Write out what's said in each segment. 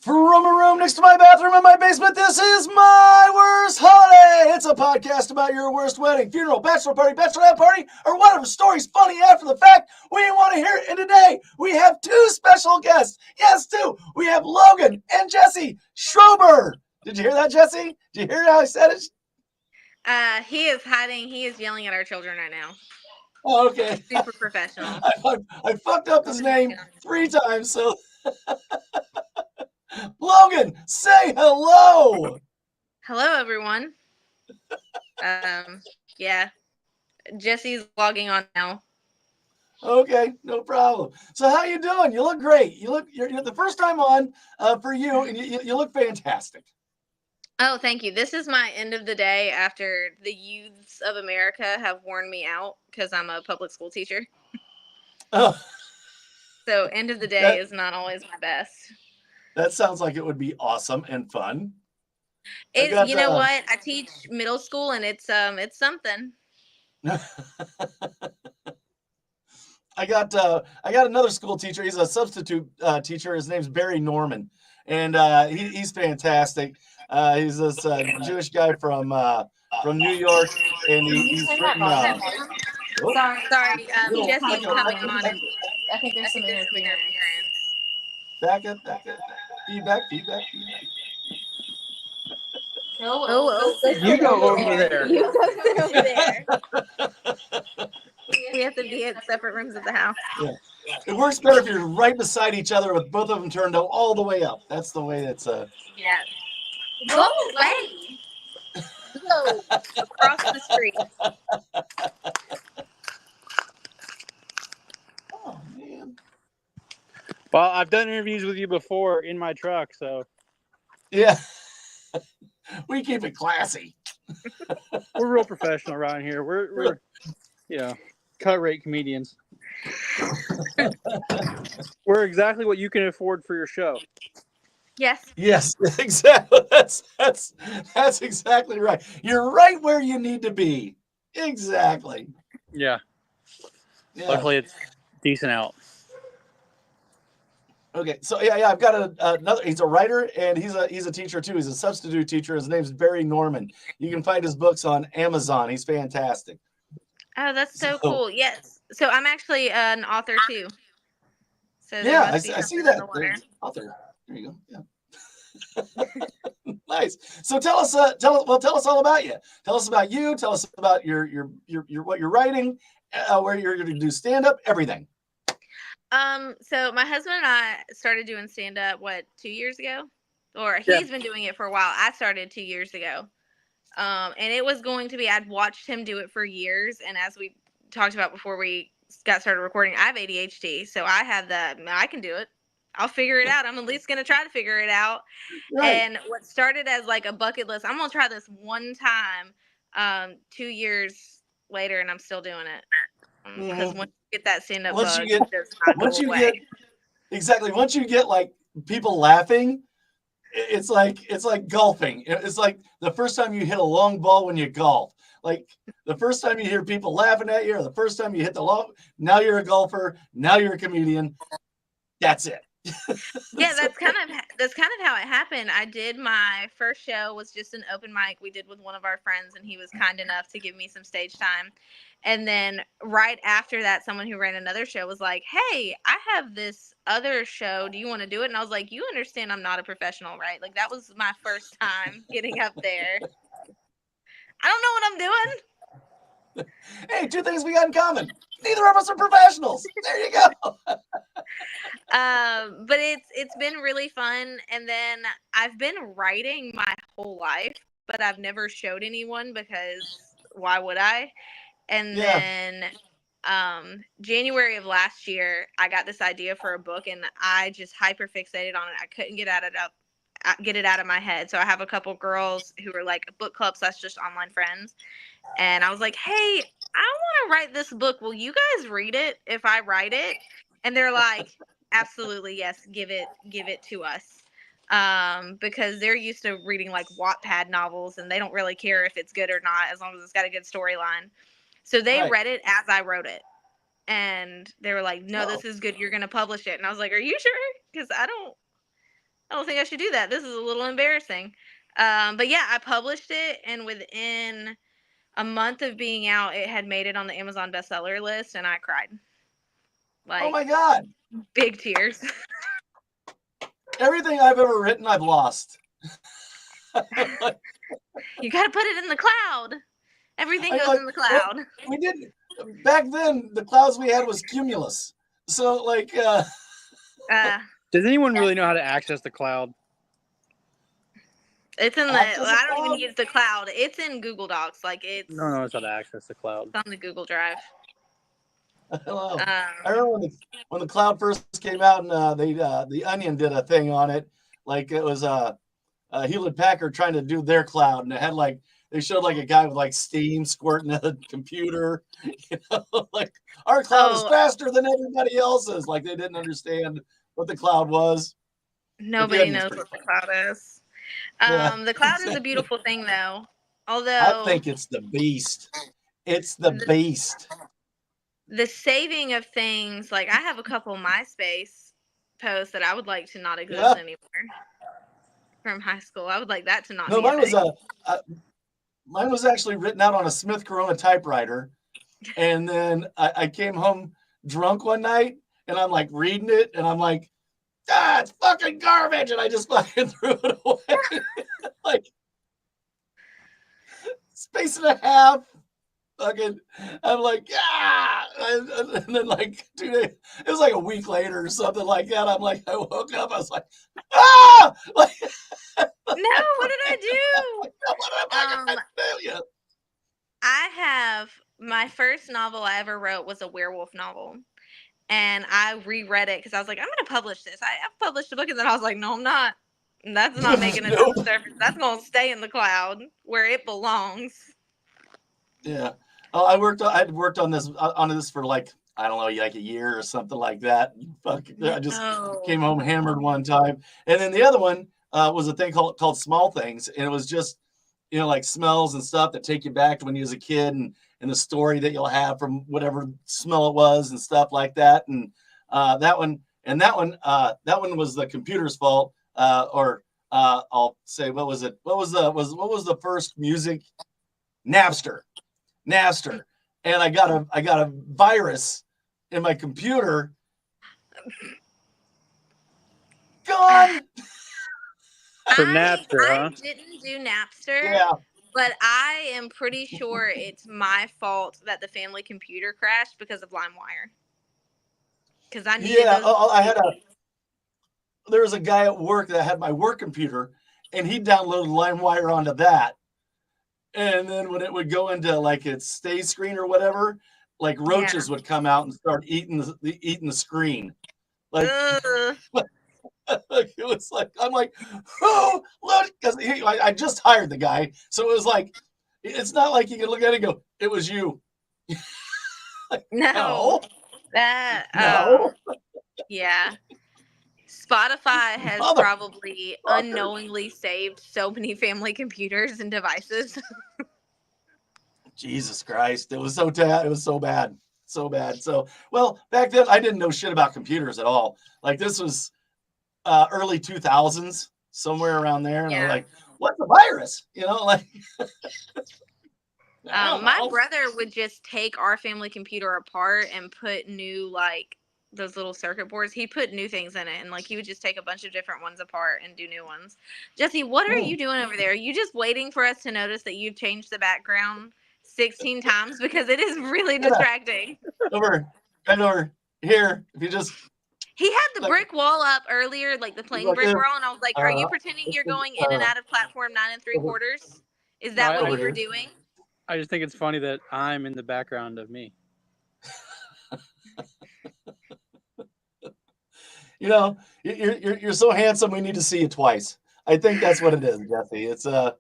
From a room next to my bathroom in my basement, this is My Worst Holiday. It's a podcast about your worst wedding, funeral, bachelor party, bachelorette party, or whatever story's funny after the fact. We want to hear it. And today, we have two special guests. Yes, two. We have Logan and Jesse Schober. Did you hear that, Jesse? Did you hear how I said it? He is hiding. He is yelling at our children right now. Oh, okay. Super professional. I fucked up his name 3 times, so... Logan, say hello. Hello, everyone. Yeah. Jesse's logging on now. Okay, no problem. So how you doing? You look great. You're the first time on for you, and you look fantastic. Oh, thank you. This is my end of the day after the youths of America have worn me out because I'm a public school teacher. Oh, So end of the day is not always my best. That sounds like it would be awesome and fun. You know what? I teach middle school, and it's something. I got another school teacher. He's a substitute teacher. His name's Barry Norman, and he's fantastic. He's this Jewish guy from New York, and he's written. Sorry, Jesse's coming on. I think there's some interference. Back up. Feedback. Oh. You go over there. You go over there. We have to be in separate rooms of the house. Yeah. It works better if you're right beside each other with both of them turned all the way up. That's the way that's Yeah. Go away. Go across the street. Oh man. Well, I've done interviews with you before in my truck, so yeah. We keep it classy. we're real professional around here. We're cut rate comedians. We're exactly what you can afford for your show. Yes, exactly. That's exactly right. You're right where you need to be. Exactly. Yeah. Luckily, it's decent out. Okay, so yeah, I've got another. He's a writer and he's a teacher too. He's a substitute teacher. His name's Barry Norman. You can find his books on Amazon. He's fantastic. Oh, that's so cool. Yes. So I'm actually an author too. So yeah, I see that. Author. There you go. Yeah. Nice. So tell us all about you. Tell us about you. Tell us about your what you're writing, where you're going to do stand up, everything. So my husband and I started doing stand up 2 years ago, or he's been doing it for a while. I started 2 years ago. And it was going to be, I'd watched him do it for years. And as we talked about before we got started recording, I have ADHD. So I have I can do it. I'll figure it out. I'm at least going to try to figure it out. Right. And what started as like a bucket list, I'm going to try this one time, 2 years later, and I'm still doing it. Because once you get that stand up bug, once you get like people laughing, it's like golfing. It's like the first time you hit a long ball when you golf. Like the first time you hear people laughing at you, or the first time you hit the long. Now you're a golfer. Now you're a comedian. That's it. Yeah, that's kind of how it happened. I did my first show was just an open mic we did with one of our friends, and he was kind enough to give me some stage time. And then right after that, someone who ran another show was like, "Hey, I have this other show. Do you want to do it?" And I was like, "You understand I'm not a professional, right? Like that was my first time getting up there. I don't know what I'm doing." Hey, 2 things we got in common. Neither of us are professionals. There you go. But it's been really fun. And then I've been writing my whole life, but I've never showed anyone because why would I? And then January of last year, I got this idea for a book, and I just hyper fixated on it. I couldn't get it out of my head. So I have a couple girls who are like book clubs / just online friends. And I was like, "Hey, I want to write this book. Will you guys read it if I write it?" And they're like, "Absolutely, yes. Give it to us." Because they're used to reading like Wattpad novels, and they don't really care if it's good or not as long as it's got a good storyline. So they read it as I wrote it, and they were like, "No, this is good. You're going to publish it." And I was like, "Are you sure? Because I don't I don't think I should do that. This is a little embarrassing. But yeah, I published it, and within a month of being out, it had made it on the Amazon bestseller list, and I cried. Oh Like, my God. big tears. Everything I've ever written, I've lost. You got to put it in the cloud. Everything goes in the Well, cloud. we didn't. Back then, the clouds we had was Cumulus. So, like, Does anyone really know how to access the cloud? it's in the. Access the I don't even cloud? use the cloud. It's in Google Docs. Like it's No one knows how to access the cloud. on the Google Drive. Hello. I remember when the cloud first came out, and the Onion did a thing on it. Like it was Hewlett Packard trying to do their cloud, and it had like they showed like a guy with like steam squirting at a computer. You know, like our cloud is faster than everybody else's. Like they didn't understand what the cloud was. Nobody knows what the cloud is. The cloud is a beautiful thing, though. Although I think it's the beast. It's the beast. The saving of things, like I have a couple MySpace posts that I would like to not exist anymore from high school. I would like that to not be mine a was thing. Mine was actually written out on a Smith Corona typewriter. And then I came home drunk one night and I'm like reading it and I'm like, it's fucking garbage. And I just fucking threw it away. Like, space and a half. Fucking, I'm like, and then like 2 days, it was like a week later or something like that. I'm like, I woke up, I was like, like, no, what did I do? What am I gonna do? Yeah. I have my first novel I ever wrote was a werewolf novel, and I reread it because I was like, I'm gonna publish this. I've published a book, and then I was like, no, I'm not. That's not making it to the surface. That's gonna stay in the cloud where it belongs. Yeah. Oh, I had worked on this for like, I don't know, like a year or something like that. I just came home hammered one time. And then the other one was a thing called Small Things. And it was just, you know, like smells and stuff that take you back to when you was a kid and the story that you'll have from whatever smell it was and stuff like that. And that one was the computer's fault. I'll say, what was it? What was the first music? Napster. And I got a virus in my computer. Gone. For Napster, I didn't do Napster. Yeah. But I am pretty sure it's my fault that the family computer crashed because of LimeWire. Because I needed there was a guy at work that had my work computer, and he downloaded LimeWire onto that. And then when it would go into like its stay screen or whatever, like roaches would come out and start eating the screen. Like it was like, I'm like, oh, look, because I just hired the guy, so it was like, it's not like you can look at it and go, it was you. Like, no. Yeah. Spotify has probably unknowingly saved so many family computers and devices. Jesus Christ. It was so bad. So bad. So, well, back then I didn't know shit about computers at all. Like this was early 2000s, somewhere around there. And I'm like, what's a virus? You know, like. My brother would just take our family computer apart and put new, like, those little circuit boards. He put new things in it, and like he would just take a bunch of different ones apart and do new ones. Jesse, what are you doing over there? Are you just waiting for us to notice that you've changed the background 16 times? Because it is really distracting. Right over here. If you just. He had the brick wall up earlier, like the plain brick wall, and I was like, are you pretending you're going in and out of platform 9 3/4? Is that what you were doing? I just think it's funny that I'm in the background of me. You know, you're so handsome. We need to see you twice. I think that's what it is, Jesse. It's now.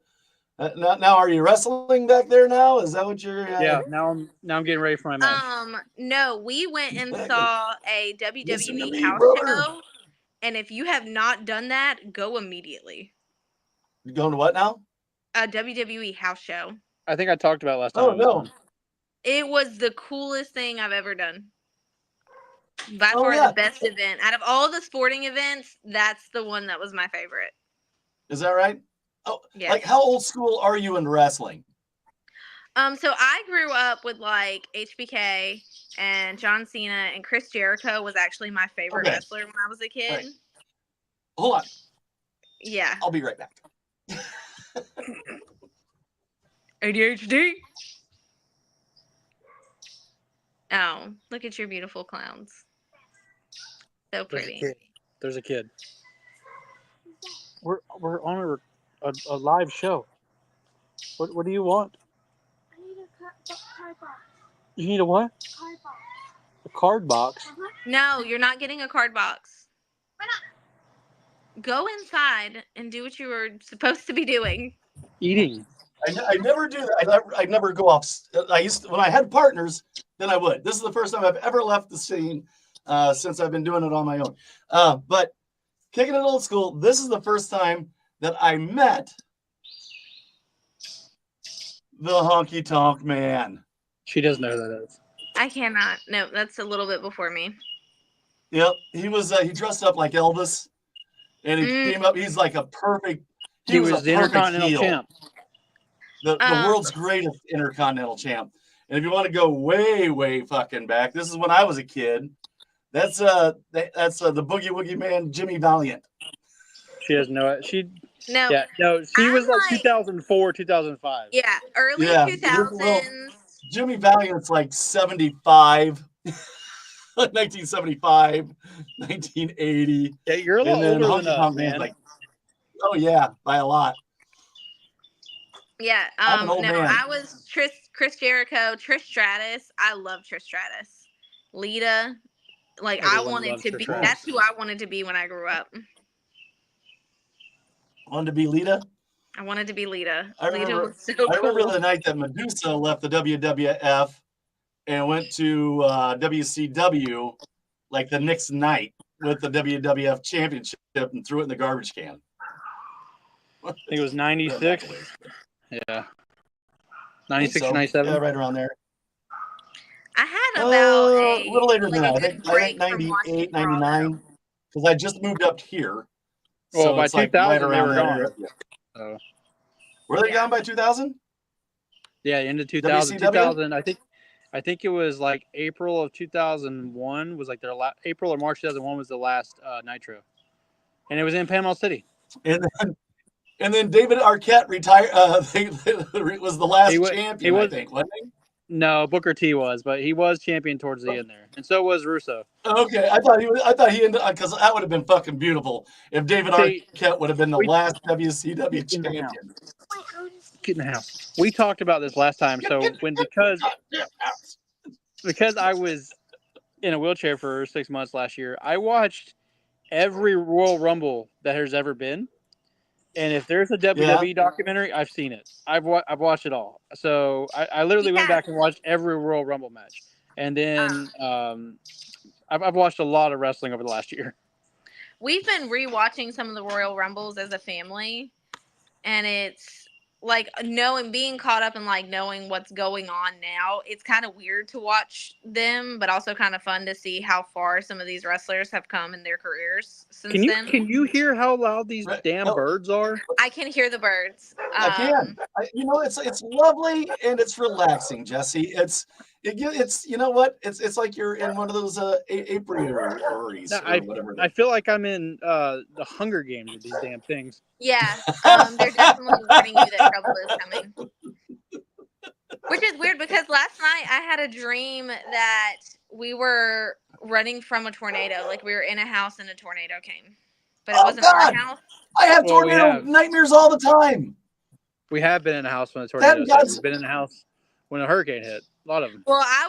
Are you wrestling back there now? Is that what you're? Yeah. Now I'm getting ready for my match. No, we went and saw a WWE house show, and if you have not done that, go immediately. You going to what now? A WWE house show. I think I talked about it last time. Oh no! It was the coolest thing I've ever done. By far the best event. Out of all the sporting events, that's the one that was my favorite. Is that right? Oh, yeah. Like, how old school are you in wrestling? So I grew up with like HBK and John Cena, and Chris Jericho was actually my favorite wrestler when I was a kid. Right. Hold on. Yeah. I'll be right back. ADHD. Oh, look at your beautiful clowns. So pretty. There's a kid. We're on a live show. What do you want? I need a card box. You need a what? Card box. A card box? No, you're not getting a card box. Why not? Go inside and do what you were supposed to be doing. Eating. I never do that. I never go off. When I had partners, then I would. This is the first time I've ever left the scene since I've been doing it on my own. But kicking it old school, this is the first time that I met the Honky Tonk Man. She doesn't know who that is. I cannot. No, that's a little bit before me. Yep, he was. He dressed up like Elvis, and he came up. He's like a perfect. He was the Intercontinental champ. The world's greatest Intercontinental champ. And if you want to go way, way fucking back, this is when I was a kid. That's the Boogie Woogie Man, Jimmy Valiant. She doesn't know it. She I'm was like 2004, 2005. Yeah, early 2000s. Well, Jimmy Valiant's like 75, 1975, 1980. Yeah, you're a lot older than us, man. Like, oh yeah, by a lot. Yeah, I'm an old man. I was Chris Jericho, Trish Stratus. I love Trish Stratus. Lita, like Everyone I wanted to be. Stratus. That's who I wanted to be when I grew up. Wanted to be Lita? I wanted to be Lita. I remember the night that Medusa left the WWF and went to WCW like the next night with the WWF Championship and threw it in the garbage can. I think it was 96. Yeah. 96 or 97. Yeah, right around there. I had about a little later than that. I think break 98, 99. Because I just moved up here. Well, so by it's 2000, like right they around were there. gone. So. Were they gone by 2000? Yeah, into 2000. WCW? 2000. I think it was like April of 2001 was like their April or March 2001 was the last Nitro, and it was in Panama City. And then David Arquette retired. Was the last champion, I think, wasn't he? No, Booker T was, but he was champion towards the end there, and so was Russo. Okay, I thought he ended because that would have been fucking beautiful if David Arquette would have been the last WCW champion. Get in the house. We talked about this last time. So because I was in a wheelchair for 6 months last year, I watched every Royal Rumble that has ever been. And if there's a WWE documentary, I've seen it. I've watched it all. So I literally went back and watched every Royal Rumble match. And then I've watched a lot of wrestling over the last year. We've been rewatching some of the Royal Rumbles as a family, and it's like being caught up in like knowing what's going on now. It's kind of weird to watch them, but also kind of fun to see how far some of these wrestlers have come in their careers since then. Can you hear how loud these damn birds are? I can hear the birds. I can. It's lovely and it's relaxing, Jesse. It's you know what? It's like you're in one of those apiaries or whatever. I feel like I'm in the Hunger Games with these damn things. Yeah, they're definitely warning you that trouble is coming. Which is weird because last night I had a dream that we were running from a tornado. Like we were in a house and a tornado came. But it wasn't our house. I have tornado nightmares all the time. We have been in a house when a tornado hit. We've been in a house when a hurricane hit. A lot of them. Well, I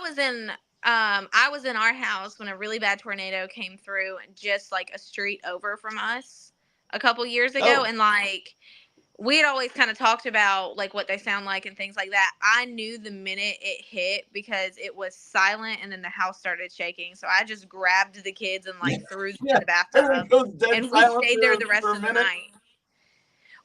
was in our house when a really bad tornado came through, just like a street over from us a couple years ago, and like we had always kind of talked about like what they sound like and things like that. I knew the minute it hit because it was silent, and then the house started shaking. So I just grabbed the kids and like threw them in the bathtub, and we stayed there the rest of the night.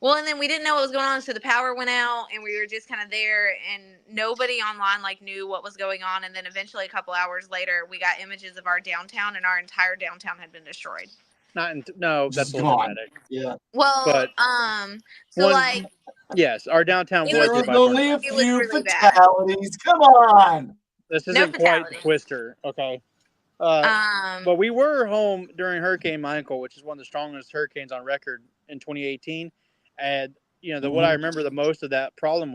Well, and then we didn't know what was going on, so the power went out, and we were just kind of there, and nobody online like knew what was going on. And then eventually, a couple hours later, we got images of our downtown, and our entire downtown had been destroyed. No, that's a little dramatic. Yeah. Well, But so like, yes, our downtown was There hit was by only a It was few really bad. fatalities. Come on. This No isn't quite fatalities. Twister, okay? But we were home during Hurricane Michael, which is one of the strongest hurricanes on record in 2018. And what I remember the most of that problem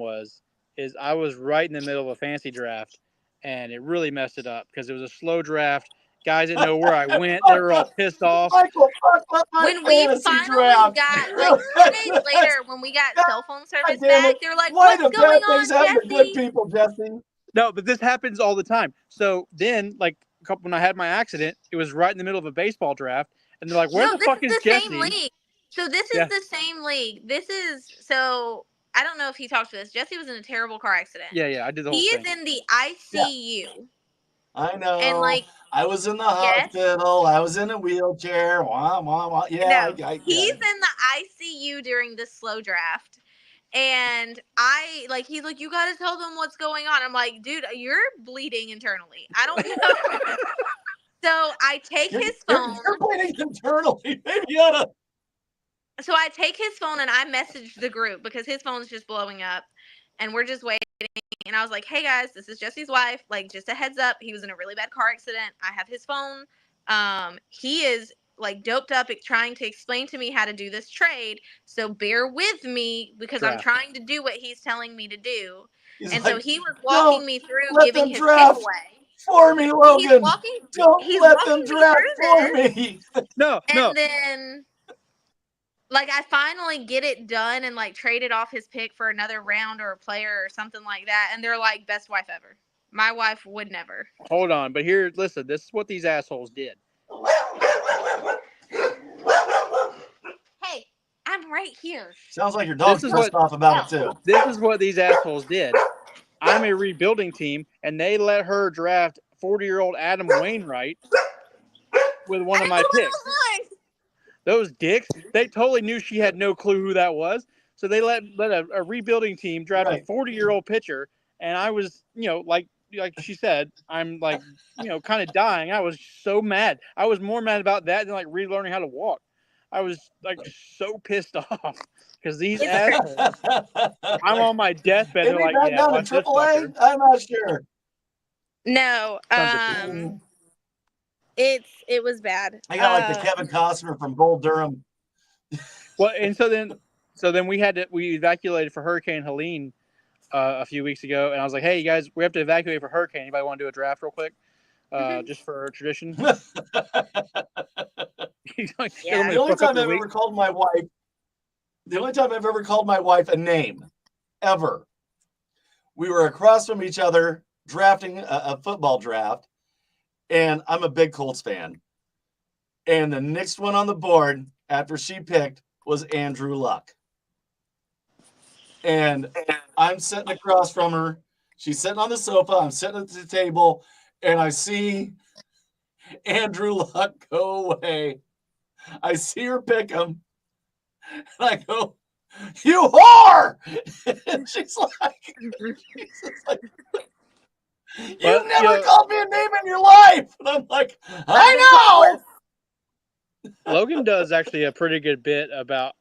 is I was right in the middle of a fantasy draft, and it really messed it up because it was a slow draft. Guys didn't know where I went. They were all pissed off. Michael, fuck up my when we fantasy finally draft. got, like, 2 days later, when we got cell phone service back, they were like, Why "What's do going bad on, things happen to good Jesse?" people, Jesse? No, but this happens all the time. So then, like, when I had my accident, it was right in the middle of a baseball draft, and they're like, "Where the fuck is Jesse?" Same league. So this is the same league. This is so. I don't know if he talked to this. Jesse was in a terrible car accident. Yeah, I did the whole thing. He is in the ICU. Yeah. I know. And like, I was in the hospital. I was in a wheelchair. Wah, wah, wah. Yeah, no, he's in the ICU during the slow draft. And he's like, "You got to tell them what's going on." I'm like, "Dude, you're bleeding internally. I don't know." So I take his phone. You're bleeding internally. Maybe you oughta. So I take his phone and I message the group because his phone's just blowing up and we're just waiting. And I was like, "Hey guys, this is Jesse's wife. Like, just a heads up. He was in a really bad car accident. I have his phone. He is like doped up trying to explain to me how to do this trade. So bear with me because I'm trying to do what he's telling me to do." So he was walking me through giving his giveaway. For me, Logan. Don't let them draft for me. No. And then, like, I finally get it done and, like, traded off his pick for another round or a player or something like that. And they're like, "Best wife ever." My wife would never. Hold on. But listen, this is what these assholes did. Hey, I'm right here. Sounds like your dog's pissed off about it, too. This is what these assholes did. I'm a rebuilding team, and they let her draft 40-year-old Adam Wainwright with one of my picks. Those dicks, they totally knew she had no clue who that was. So they let a rebuilding team draft a 40-year-old pitcher, and I was, like she said, I'm like, kind of dying. I was so mad. I was more mad about that than like relearning how to walk. I was like so pissed off because these assholes. I'm on my deathbed. They're like, "Yeah, down to AAA? I'm not sure. No, it was bad. I got like the Kevin Costner from Bull Durham. Well, and so then we evacuated for Hurricane Helene a few weeks ago, and I was like, "Hey, you guys, we have to evacuate for Hurricane. Anybody want to do a draft real quick, just for tradition?" The only time I've ever called my wife. The only time I've ever called my wife a name, ever. We were across from each other drafting a football draft, and I'm a big Colts fan. And the next one on the board after she picked was Andrew Luck. And I'm sitting across from her. She's sitting on the sofa. I'm sitting at the table, and I see Andrew Luck go away. I see her pick him. And I go, "You whore!" And she's like, "You never called me a name in your life." And I'm like, "I know." Logan does actually a pretty good bit about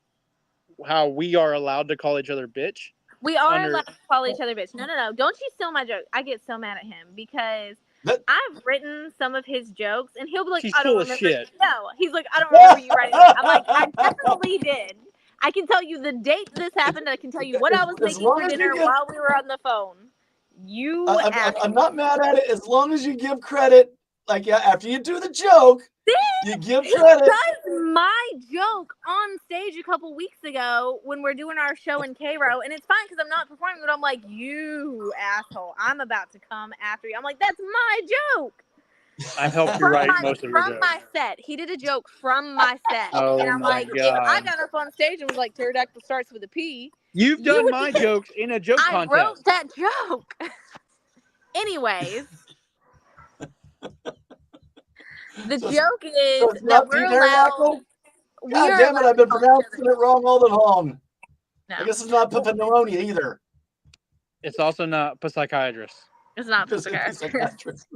how we are allowed to call each other bitch. We are allowed to call each other bitch. No. Don't you steal my joke. I get so mad at him because I've written some of his jokes, and he'll be like, "I don't remember." Shit. No, he's like, "I don't remember you writing it." I'm like, "I definitely did. I can tell you the date this happened. I can tell you what I was making for dinner while we were on the phone." I'm not mad at it as long as you give credit. Like, after you do the joke, you give credit. He does my joke on stage a couple weeks ago when we're doing our show in Cairo, and it's fine because I'm not performing, but I'm like, "You asshole, I'm about to come after you." I'm like, "That's my joke." I helped you write most of your jokes. From my set. He did a joke from my set. Oh, and I'm my like, God. if I got up on stage and was like, "Pterodactyl starts with a P." You've done my jokes in a joke contest. I wrote that joke. Anyways. The joke is that we're allowed. God damn it, I've been pronouncing it wrong all along. No. I guess it's not pneumonia either. It's also not psychiatrist. It's not psychiatrist.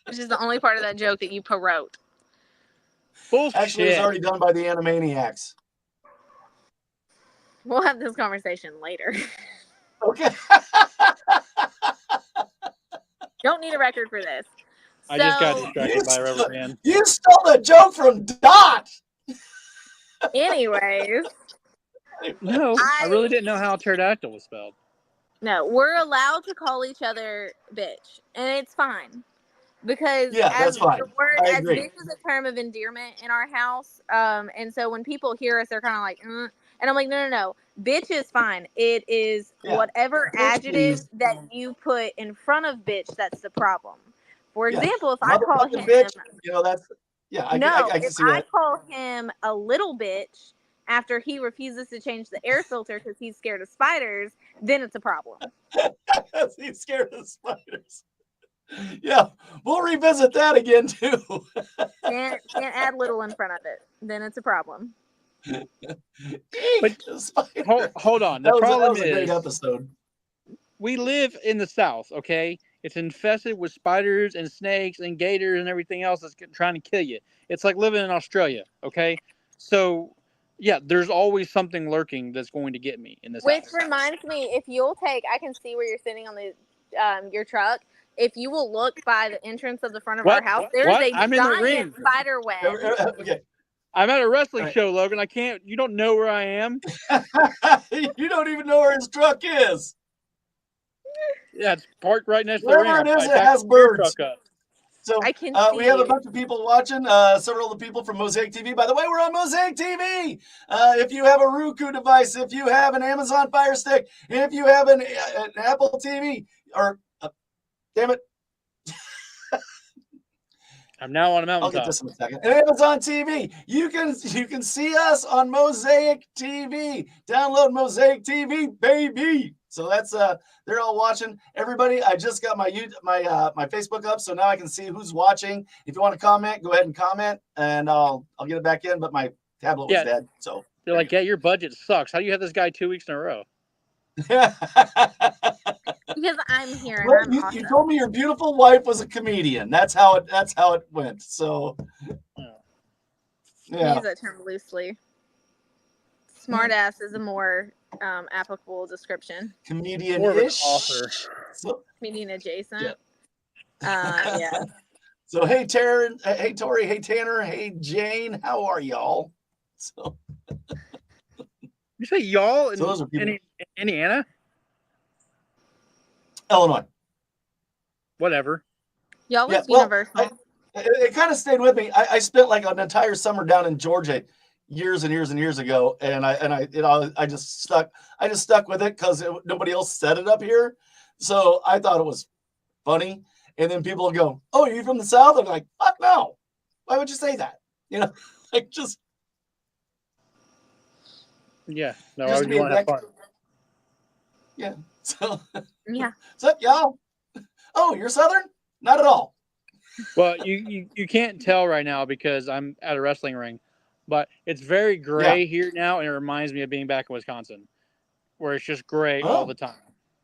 Which is the only part of that joke that you wrote. Bullshit. Actually, it was already done by the Animaniacs. We'll have this conversation later. Okay. Don't need a record for this. I just got distracted by a rubber band. You stole the joke from Dot. Anyways. No, I really didn't know how pterodactyl was spelled. No, we're allowed to call each other bitch, and it's fine. Because that's fine. The word as bitch is a term of endearment in our house. And so when people hear us, they're kind of like, and I'm like, no. Bitch is fine. It is whatever adjective that you put in front of bitch that's the problem. For example, if I call him bitch, that's I can see that. I call him a little bitch after he refuses to change the air filter because he's scared of spiders, then it's a problem. He's scared of spiders. Yeah, we'll revisit that again too. Can't add little in front of it. Then it's a problem. But hold on. The problem is, a great episode. We live in the South, okay? It's infested with spiders and snakes and gators and everything else that's trying to kill you. It's like living in Australia, okay? So, yeah, there's always something lurking that's going to get me in this house. Which reminds me, if you'll take, I can see where you're sitting on the your truck. If you will look by the entrance of the front of our house, there's a giant spider web. Okay. I'm at a wrestling show, Logan. You don't know where I am. You don't even know where his truck is. Yeah, it's parked right next to the Wherever it is, it has birds. So we have a bunch of people watching, several of the people from Mosaic TV. By the way, we're on Mosaic TV. If you have a Roku device, if you have an Amazon Fire Stick, if you have an Apple TV, or damn it. I'm now on a mountaintop. I'll get this in a second. And Amazon TV. You can see us on Mosaic TV. Download Mosaic TV, baby. So that's they're all watching. Everybody, I just got my Facebook up, so now I can see who's watching. If you want to comment, go ahead and comment, and I'll get it back in. But my tablet was dead, so they're like, "Yeah, your budget sucks. How do you have this guy 2 weeks in a row?" Because I'm here. Well, and I'm awesome. You told me your beautiful wife was a comedian. That's how it went. So, yeah, use that term loosely. Smartass is a more applicable description. Comedian-ish. Author. Comedian adjacent. Yeah. So hey, Taryn, hey Tori, hey Tanner, hey Jane, how are y'all? So you say y'all in Indiana? Illinois. Whatever. Y'all was universal. It kind of stayed with me. I spent like an entire summer down in Georgia years and years and years ago, and I just stuck with it because nobody else said it up here, so I thought it was funny. And then people will go, "Oh, are you from the South?" I'm like, "Fuck no! Why would you say that?" Like just. Yeah. No, I would want to have fun. Yeah. So. Yeah. What's up, y'all? Oh, you're Southern? Not at all. Well, you can't tell right now because I'm at a wrestling ring, but it's very gray here now, and it reminds me of being back in Wisconsin, where it's just gray all the time.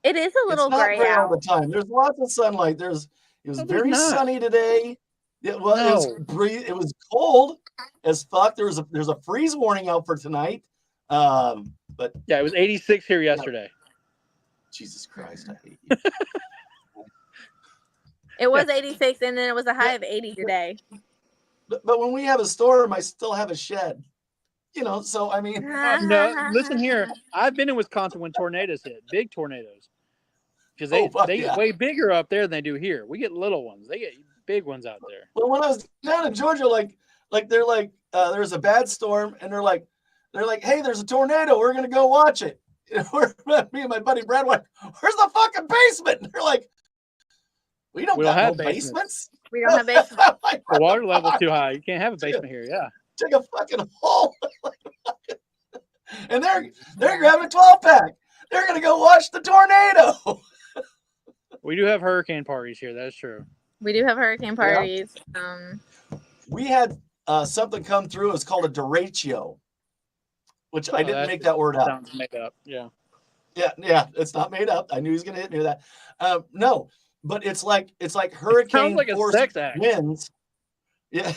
It is a little gray out all the time. There's lots of sunlight. It was very sunny today. It was cold as fuck. There's a freeze warning out for tonight. But yeah, it was 86 here yesterday. Jesus Christ, I hate you. It was 86, and then it was a high of 80 today. But when we have a storm, I still have a shed. So I mean. No, listen here. I've been in Wisconsin when tornadoes hit, big tornadoes, because they get way bigger up there than they do here. We get little ones. They get big ones out there. Well, when I was down in Georgia, they're like, there's a bad storm, and they're like, hey, there's a tornado. We're gonna go watch it. Me and my buddy Brad went, "Where's the fucking basement?" And they're like, we don't have basements. We don't have basements. The water level's too high. You can't have a basement here. Yeah. Take a fucking hole. And they're grabbing a 12-pack. They're gonna go watch the tornado. We do have hurricane parties here. That's true. We do have hurricane parties. We had something come through. It's called a derecho, which I didn't make that word up. Sounds made up. Yeah. Yeah, it's not made up. I knew he was going to hit me with that. No, but it's like hurricane force winds. Yeah,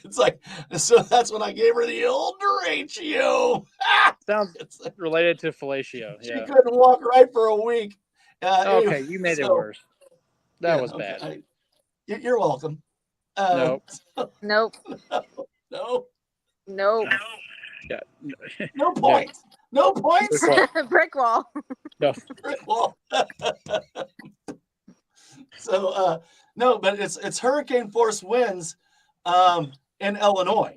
it's like, so that's when I gave her the old derecho. Sounds related to fellatio. She couldn't walk right for a week. Okay, anyway, you made it worse. That was okay. bad. You're welcome. Nope. Nope. No. Yeah. No points. No points. Brick wall. No. Brick wall. So no, but it's hurricane force winds in Illinois.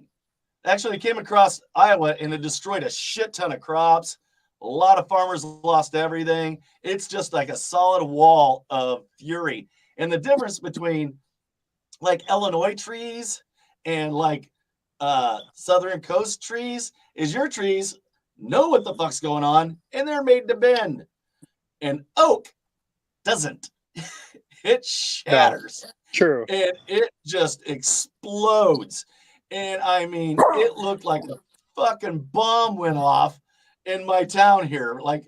Actually, came across Iowa and it destroyed a shit ton of crops. A lot of farmers lost everything. It's just like a solid wall of fury. And the difference between like Illinois trees and like southern coast trees is your trees know what the fuck's going on and they're made to bend. And oak doesn't. It shatters. No. True. And it just explodes. And I mean, it looked like a fucking bomb went off in my town here. Like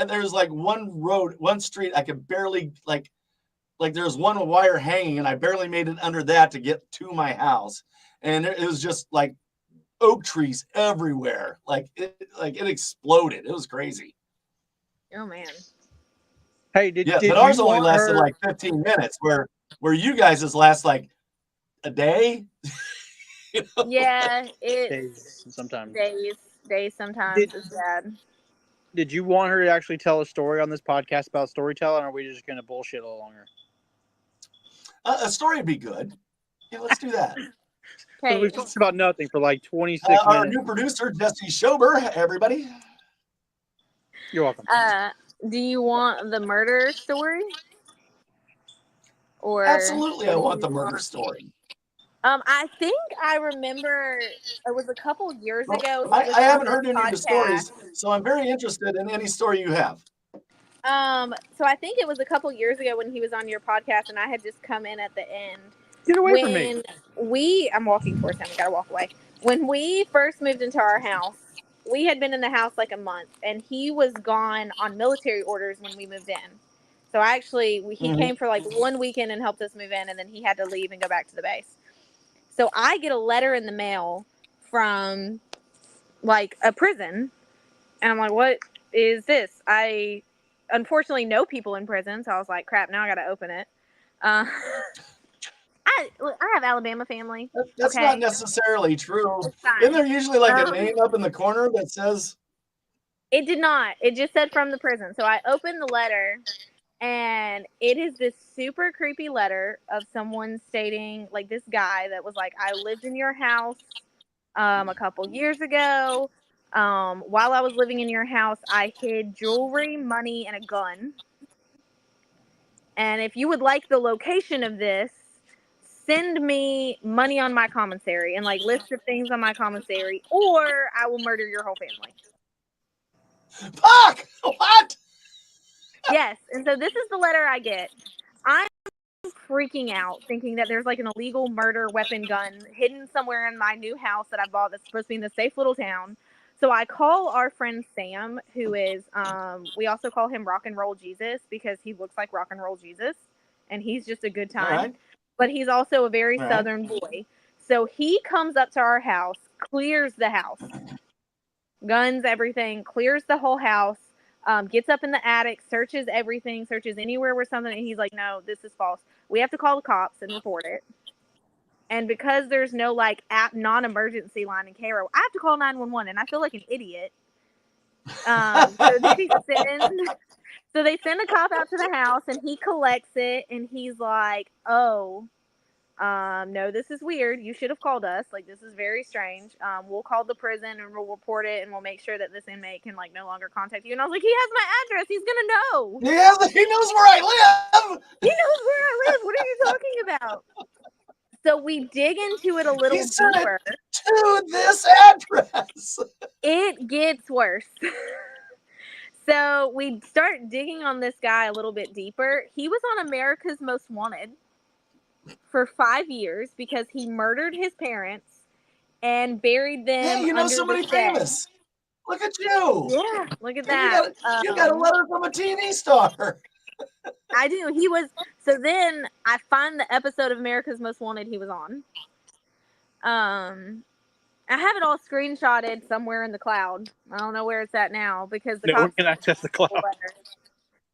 there's like one street I could barely like there's one wire hanging and I barely made it under that to get to my house. And it was just like oak trees everywhere. Like it exploded. It was crazy. Oh man. Hey, but ours only lasted like 15 minutes where you guys' last like a day. You know? Yeah, days sometimes. Days sometimes is bad. Did you want her to actually tell a story on this podcast about storytelling, or are we just going to bullshit a little longer? A story would be good. Yeah, let's do that. Okay. We've talked about nothing for like 26 minutes. Our new producer, Jesse Schober, everybody. You're welcome. Do you want the murder story? Or absolutely, I want the murder story. I think I remember it was a couple years ago. I haven't heard any of the stories, so I'm very interested in any story you have. So I think it was a couple years ago when he was on your podcast, and I had just come in at the end. Get away from me! I'm walking towards him. I gotta walk away. When we first moved into our house, we had been in the house like a month, and he was gone on military orders when we moved in. So he came for like one weekend and helped us move in, and then he had to leave and go back to the base. So I get a letter in the mail from like a prison, and I'm like, what is this? I unfortunately know people in prison, so I was like, crap, now I got to open it. I have Alabama family. That's not necessarily true. Isn't there usually like a name up in the corner that says? It did not. It just said from the prison. So I opened the letter, and it is this super creepy letter of someone stating, like, this guy that was like, I lived in your house a couple years ago. While I was living in your house, I hid jewelry, money, and a gun. And if you would like the location of this, send me money on my commissary and like list of things on my commissary, or I will murder your whole family. Fuck! What? Yes. And so this is the letter I get. I'm freaking out, thinking that there's like an illegal murder weapon gun hidden somewhere in my new house that I bought that's supposed to be in this safe little town. So I call our friend Sam, who is, we also call him Rock and Roll Jesus because he looks like Rock and Roll Jesus, and he's just a good time. Right. But he's also a very Southern boy. So he comes up to our house, clears the house, guns, everything, clears the whole house, gets up in the attic, searches everything, searches anywhere where something, and he's like, no, this is false. We have to call the cops and report it. And because there's no like non-emergency line in Cairo, I have to call 911, and I feel like an idiot. So they send a cop out to the house, and he collects it, and he's like, oh, no, this is weird. You should have called us. Like, this is very strange. We'll call the prison, and we'll report it, and we'll make sure that this inmate can like no longer contact you. And I was like, he has my address. He's gonna know. Yeah, he knows where I live. He knows where I live. What are you talking about? So we dig into it a little deeper. To this address. It gets worse. So we start digging on this guy a little bit deeper. He was on America's Most Wanted for 5 years because he murdered his parents and buried them. Yeah, you know somebody famous. Look at you. Yeah, look at that. You got a letter from a TV star. I do. He was. So then I find the episode of America's Most Wanted he was on. I have it all screenshotted somewhere in the cloud. I don't know where it's at now because the no one cops can access the cloud.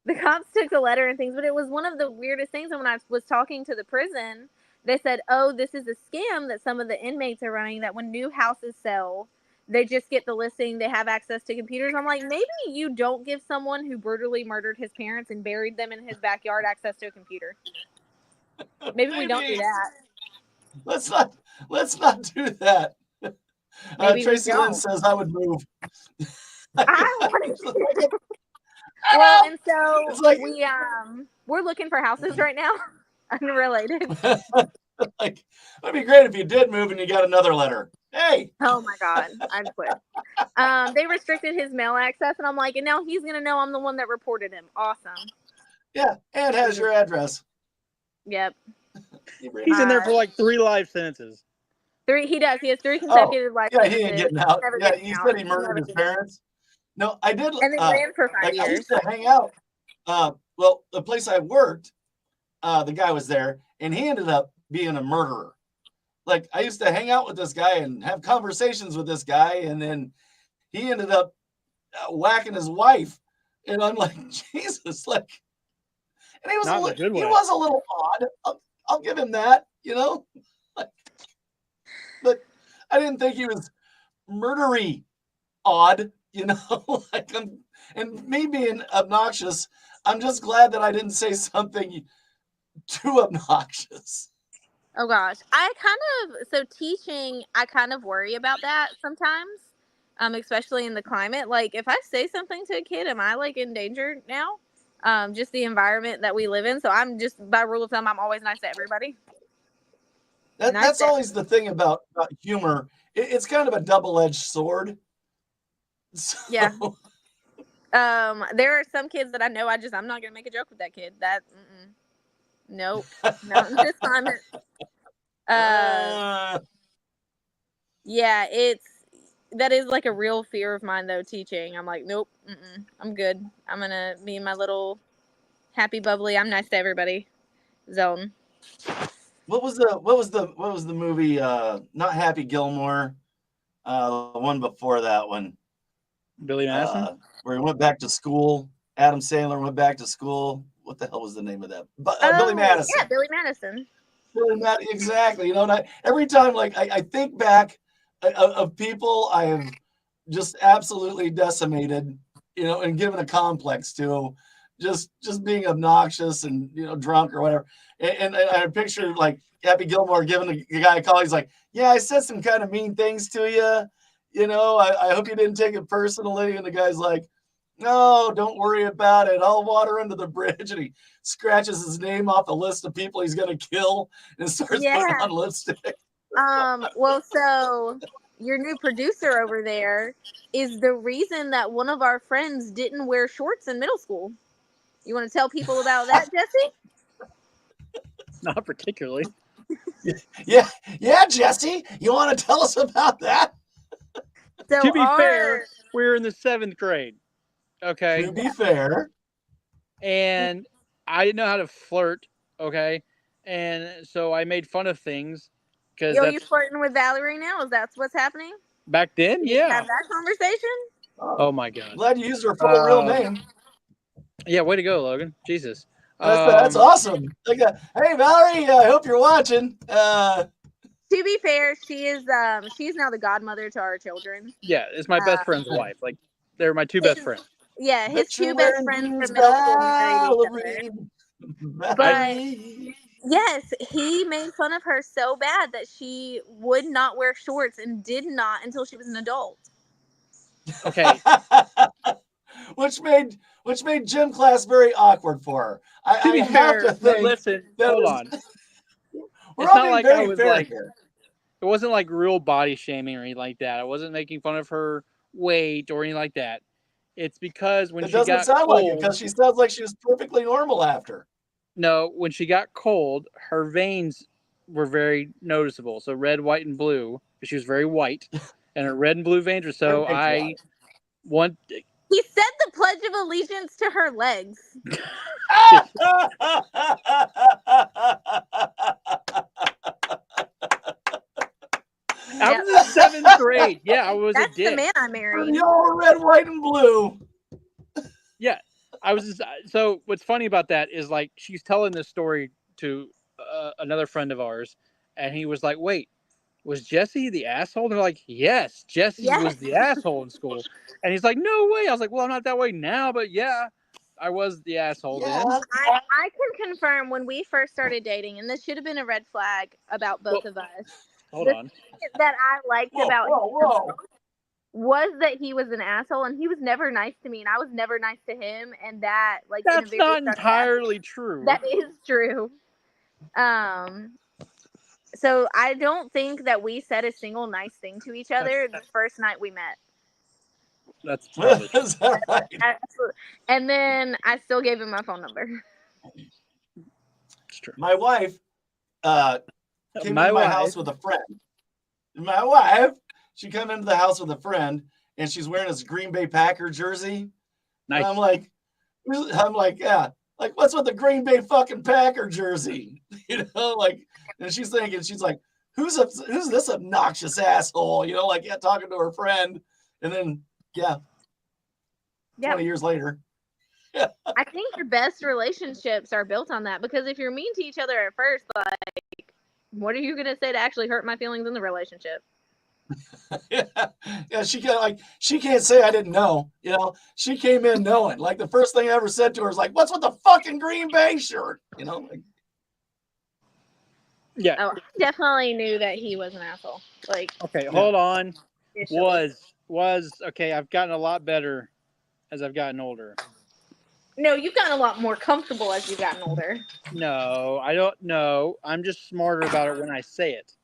The cops took the letter and things, but it was one of the weirdest things. And when I was talking to the prison, they said, "Oh, this is a scam that some of the inmates are running. That when new houses sell, they just get the listing. They have access to computers." I'm like, maybe you don't give someone who brutally murdered his parents and buried them in his backyard access to a computer. Maybe we don't do that. Let's not do that. Tracy Lynn says I would move. I want to. Well, and so it's like, we're looking for houses right now. Unrelated. Like, it'd be great if you did move and you got another letter. Hey. Oh my God, I'd quit. They restricted his mail access, and I'm like, and now he's gonna know I'm the one that reported him. Awesome. Yeah, and has your address. Yep. He's in there for like 3 life sentences. 3. He does. He has 3 consecutive life sentences. Yeah, he ain't getting out. Yeah, he said he murdered his parents. No, I did. And then ran for 5 years. I used to hang out. Well, the place I worked, the guy was there, and he ended up being a murderer. Like, I used to hang out with this guy and have conversations with this guy, and then he ended up whacking his wife. And I'm like, Jesus, like, and he was a little odd. I'll give him that, you know. But I didn't think he was murdery odd, you know. Like, and me being obnoxious, I'm just glad that I didn't say something too obnoxious. Oh gosh, teaching, I kind of worry about that sometimes, especially in the climate. Like, if I say something to a kid, am I like in danger now? Just the environment that we live in. So I'm just, by rule of thumb, I'm always nice to everybody. That's always the thing about humor. It's kind of a double-edged sword. So. Yeah. There are some kids that I know I'm not gonna make a joke with that kid. Nope. Not in this climate. Yeah, that is like a real fear of mine though, teaching. I'm like, nope, I'm good. I'm gonna be in my little happy, bubbly, I'm nice to everybody zone. What was the movie? Not Happy Gilmore. The one before that one. Billy Madison. Where he went back to school. Adam Sandler went back to school. What the hell was the name of that? Billy Madison. Yeah, Billy Madison. Exactly. You know, and every time, like, I think back of people I have just absolutely decimated, you know, and given a complex to, just being obnoxious and, you know, drunk or whatever. And I picture like Happy Gilmore giving the guy a call. He's like, "Yeah, I said some kind of mean things to you. You know, I hope you didn't take it personally." And the guy's like, "No, don't worry about it. I'll water under the bridge." And he scratches his name off the list of people he's going to kill and starts putting on lipstick. Well, so your new producer over there is the reason that one of our friends didn't wear shorts in middle school. You want to tell people about that, Jesse? Not particularly. Yeah, Jesse. You want to tell us about that? So to be fair, we were in the 7th grade. Okay. To be fair. And I didn't know how to flirt. Okay. And so I made fun of things. You flirting with Valerie now? Is that what's happening? Back then? Yeah. Have that conversation? Oh my God. Glad you used her full real name. Yeah, way to go, Logan. Jesus. That's awesome. Like, hey, Valerie, I hope you're watching. To be fair, she's now the godmother to our children. Yeah, it's my best friend's wife. Like, they're my 2 best friends. Yeah, his 2 best friends from middle school married each other. But yes, he made fun of her so bad that she would not wear shorts and did not until she was an adult. Okay. Which made gym class very awkward for her. To be fair, listen, hold on. It's not like I was like, it wasn't like real body shaming or anything like that. I wasn't making fun of her weight or anything like that. It's because when she got cold. It doesn't sound like it, because she sounds like she was perfectly normal after. No, when she got cold, her veins were very noticeable. So red, white, and blue. She was very white, and her red and blue veins were so. One. He said the Pledge of Allegiance to her legs. I was in 7th grade. Yeah, I was That's a dick. the man I married. Y'all red, white, and blue. Yeah, I was. So what's funny about that is like she's telling this story to another friend of ours, and he was like, "Wait, was Jesse the asshole?" And they're like, "Yes, Jesse was the asshole in school." And he's like, "No way." I was like, "Well, I'm not that way now, but yeah, I was the asshole then." I can confirm when we first started dating, and this should have been a red flag about both of us. Hold on. Thing that I liked about him was that he was an asshole, and he was never nice to me, and I was never nice to him, and that like that's not entirely true. That is true. So I don't think that we said a single nice thing to each other the first night we met. That's probably true. Is that right? Absolutely. And then I still gave him my phone number. It's true. My wife came into my house with a friend. My wife, she came into the house with a friend, and she's wearing this Green Bay Packer jersey. Nice. And I'm like, yeah, like what's with the Green Bay fucking Packer jersey? You know, like, and she's thinking, she's like, who's this obnoxious asshole? You know, like talking to her friend, and then 20 years later. I think your best relationships are built on that, because if you're mean to each other at first, like, what are you gonna say to actually hurt my feelings in the relationship? Yeah, she can't say I didn't know. You know, she came in knowing. Like the first thing I ever said to her is like, "What's with the fucking Green Bay shirt?" You know. Like, yeah. Oh, I definitely knew that he was an asshole. Like, okay, hold on. Was okay. I've gotten a lot better as I've gotten older. No, you've gotten a lot more comfortable as you've gotten older. No, I don't know. I'm just smarter about it when I say it.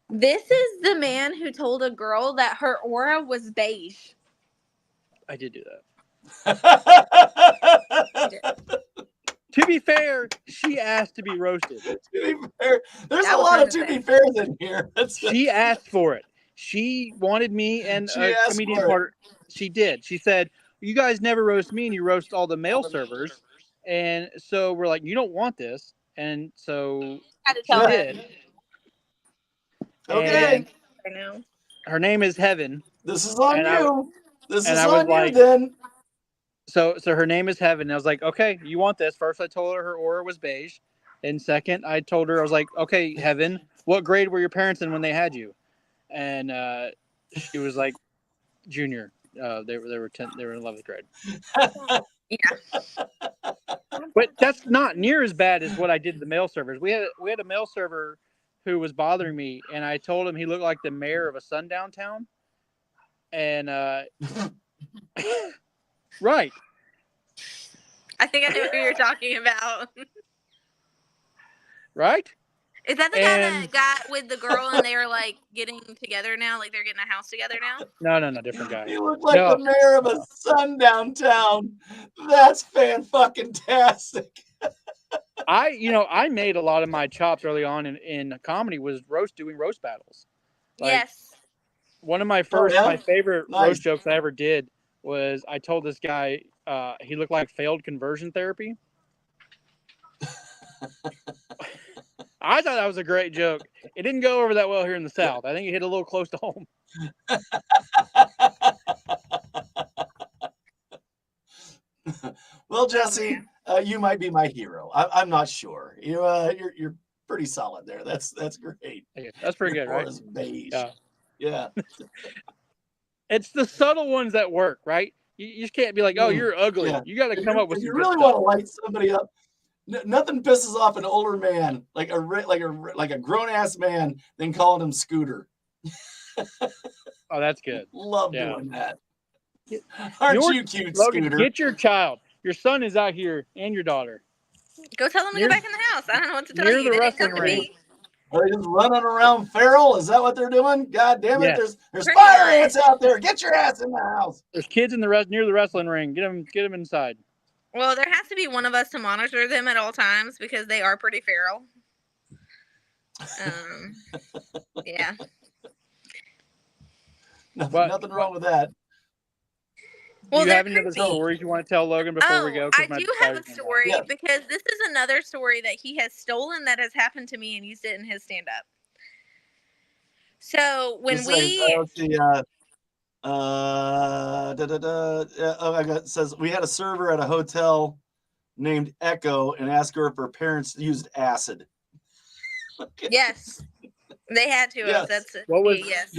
This is the man who told a girl that her aura was beige. I did do that. To be fair, she asked to be roasted. To be fair, there's a lot of to be fairs in here. She asked for it. She wanted me and a comedian partner. She did. She said, "You guys never roast me, and you roast all the mail servers." And so we're like, "You don't want this," and so she did. Okay. And her name is Heaven. This is on you. This is on you then. So her name is Heaven. And I was like, okay, you want this? First, I told her aura was beige. And second, I told her, I was like, okay, Heaven, what grade were your parents in when they had you? And she was like, junior. They were 10. They were in 11th grade. Yeah. But that's not near as bad as what I did to the mail servers. We had a mail server who was bothering me, and I told him he looked like the mayor of a sundown town. And right. I think I know who you're talking about. Right? Is that the guy that got with the girl and they were like getting together now? Like they're getting a house together now? No, different guy. He looked like the mayor of a sundown town. That's fan-fucking-tastic. I made a lot of my chops early on in comedy was doing roast battles. Like, yes. One of my my favorite roast jokes I ever did was I told this guy he looked like failed conversion therapy. I thought that was a great joke. It didn't go over that well here in the South. I think it hit a little close to home. Well, Jesse, you might be my hero. I'm not sure. You're pretty solid there. That's great. Yeah, that's pretty good, right? Beige. Yeah. It's the subtle ones that work, right? You just can't be like, "Oh, you're ugly." Yeah. You got to come up with. You really want to light somebody up. Nothing pisses off an older man like a grown ass man than calling him Scooter. Oh, that's good. Love doing that. Aren't you cute, Logan, Scooter? Get your child. Your son is out here, and your daughter. Go tell them to get back in the house. I don't know what to tell you. Near the wrestling ring. Are they just running around feral? Is that what they're doing? God damn it! Yes. There's fire ants out there. Get your ass in the house. There's kids in near the wrestling ring. Get them inside. Well, there has to be one of us to monitor them at all times because they are pretty feral. Yeah. Nothing wrong with that. Well, you they're have any other creepy. stories you want to tell Logan before we go? I do have a story Yeah. because this is another story that he has stolen that has happened to me and used it in his stand-up. So when let's we see, it says we had a server at a hotel named Echo and asked her if her parents used acid. Okay. Yes, they had to. Yes. That's What was yes.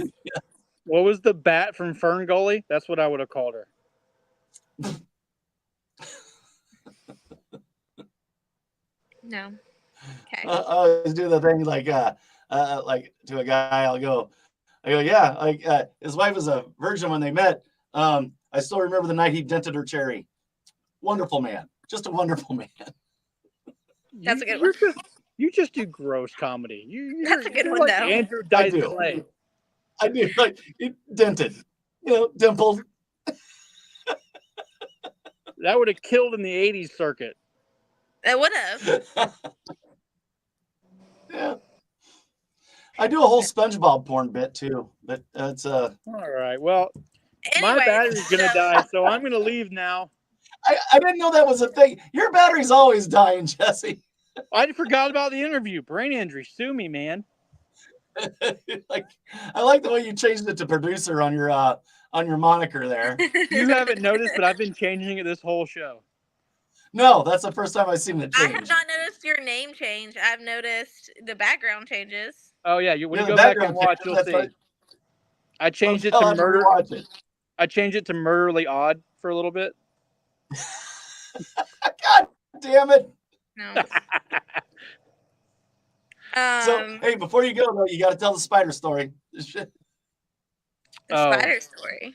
What was the bat from Fern Gully? That's what I would have called her. No. Okay. I always do the thing like to a guy. I go, yeah, like his wife was a virgin when they met. I still remember the night he dented her cherry. Wonderful man, just a wonderful man. That's a good one. You just do gross comedy. That's a good you're one, like though. Andrew Dice Clay. I do, like it dented, dimpled. That would have killed in the '80s circuit. It would have. Yeah. I do a whole SpongeBob porn bit too, but it's All right. Well, Anyways, my battery's gonna die, so I'm gonna leave now. I didn't know that was a thing. Your battery's always dying, Jesse. I forgot about the interview. Brain injury. Sue me, man. I like the way you changed it to producer on your moniker there. You haven't noticed, but I've been changing it this whole show. No, that's the first time I've seen it change. I have not noticed your name change. I've noticed the background changes. Oh yeah, when you go back and watch, you'll see. Right. I changed it to murder. I changed it to murderly odd for a little bit. God damn it! No. So hey, before you go though, you got to tell the spider story. The spider story.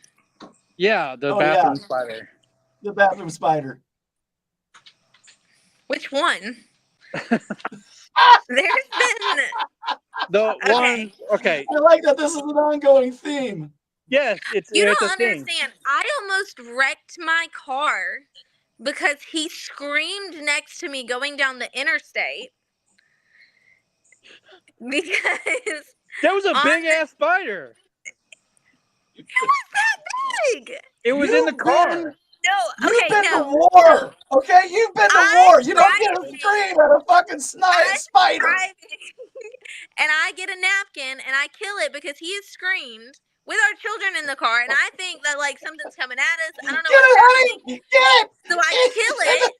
Yeah, the bathroom spider. The bathroom spider. Which one? There's been the one. Okay. I like that. This is an ongoing theme. Yes, You it's don't a thing. understand. I almost wrecked my car because he screamed next to me going down the interstate. Because that was a big ass spider. It was that big. It was in the car. You've been to war. Okay, you've been to war. You don't get a scream at a fucking spider. And I get a napkin and I kill it because he has screamed with our children in the car, and I think that like something's coming at us. I don't know what's happening. So I kill it,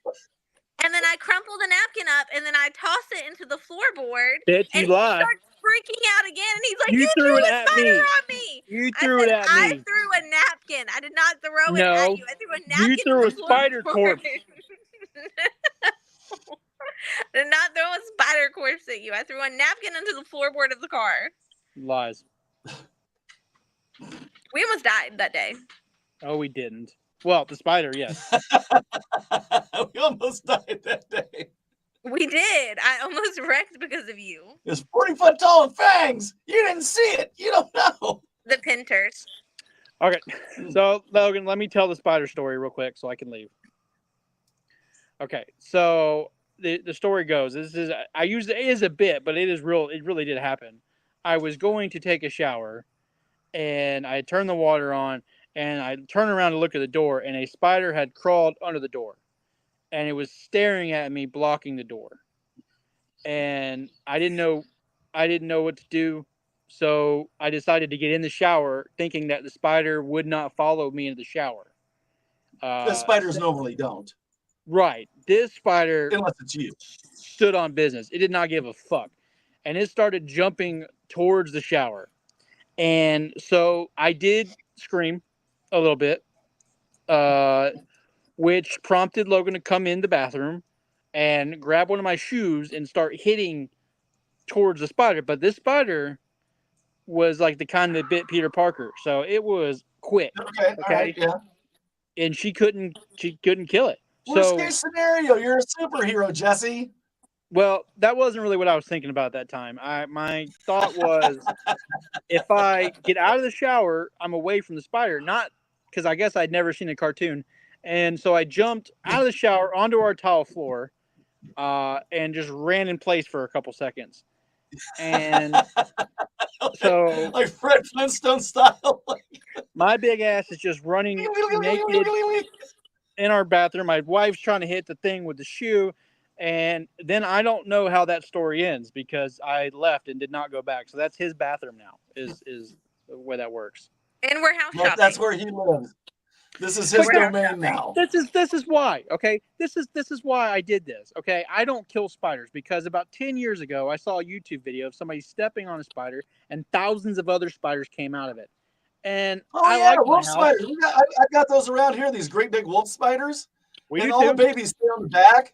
and then I crumple the napkin up, and then I toss it into the floorboard. Bitch, and you lied. He starts freaking out again, and he's like, You threw it at me. On me. You threw it at me. I threw a napkin. I did not throw it at you. I threw a napkin. You threw a spider corpse. I did not throw a spider corpse at you. I threw a napkin into the floorboard of the car. Lies. We almost died that day. Oh, we didn't. Well, the spider, yes. We almost died that day. We did. I almost wrecked because of you. It's 40 foot tall and fangs. You didn't see it. You don't know. The Pinters. Okay. So, Logan, let me tell the spider story real quick so I can leave. Okay. So, the story goes, it is a bit, but it is real. It really did happen. I was going to take a shower, and I turned the water on, and I turned around to look at the door, and a spider had crawled under the door, and it was staring at me, blocking the door. And I didn't know what to do, so I decided to get in the shower, thinking that the spider would not follow me into the shower. The spiders normally don't. Right. This spider, unless it's you, stood on business. It did not give a fuck, and it started jumping towards the shower. And so I did scream a little bit, which prompted Logan to come in the bathroom and grab one of my shoes and start hitting towards the spider. But this spider was like the kind that bit Peter Parker, so it was quick. Okay. Right, yeah. And she couldn't kill it. Worst case scenario, you're a superhero, Jesse. Well, that wasn't really what I was thinking about at that time. My thought was, if I get out of the shower, I'm away from the spider. Not because I guess I'd never seen a cartoon. And so I jumped out of the shower onto our tile floor and just ran in place for a couple seconds. And so, like Fred Flintstone style. my big ass is just running naked in our bathroom. My wife's trying to hit the thing with the shoe. And then I don't know how that story ends because I left and did not go back. So that's his bathroom now, is the way that works. And we're house shopping. That's where he lives. This is his domain now. This is why, okay? This is why I did this, okay? I don't kill spiders because about 10 years ago, I saw a YouTube video of somebody stepping on a spider and thousands of other spiders came out of it. And I like wolf spiders. I got those around here, these great big wolf spiders. And all the babies stay on the back.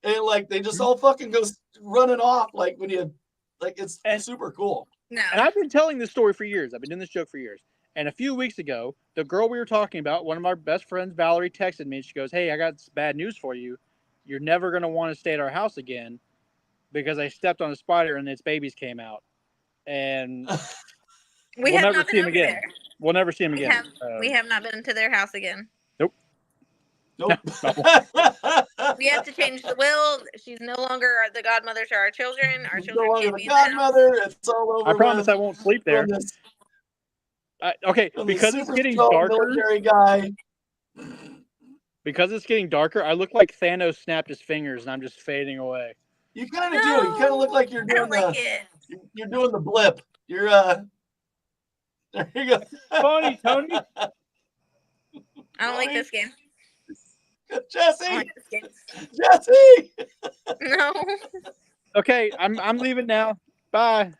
And like they just all fucking go running off like when you it's super cool. No. And I've been telling this story for years. I've been doing this joke for years. And a few weeks ago, the girl we were talking about, one of our best friends, Valerie, texted me. And she goes, "Hey, I got bad news for you. You're never going to want to stay at our house again because I stepped on a spider and its babies came out." And we'll never see him again. There. We'll never see him again. We have not been to their house again. Nope. We have to change the will. She's no longer the godmother to our children. Our children no can't longer be the godmother. It's all over. I promise I won't sleep there. Okay, because it's getting darker. Military guy. Because it's getting darker, I look like Thanos snapped his fingers, and I'm just fading away. You kind of do. You kind of look like you're doing you're doing the blip. You're There you go. Funny, Tony. I don't like this game. Jesse. Jesse. No. Okay, I'm leaving now. Bye.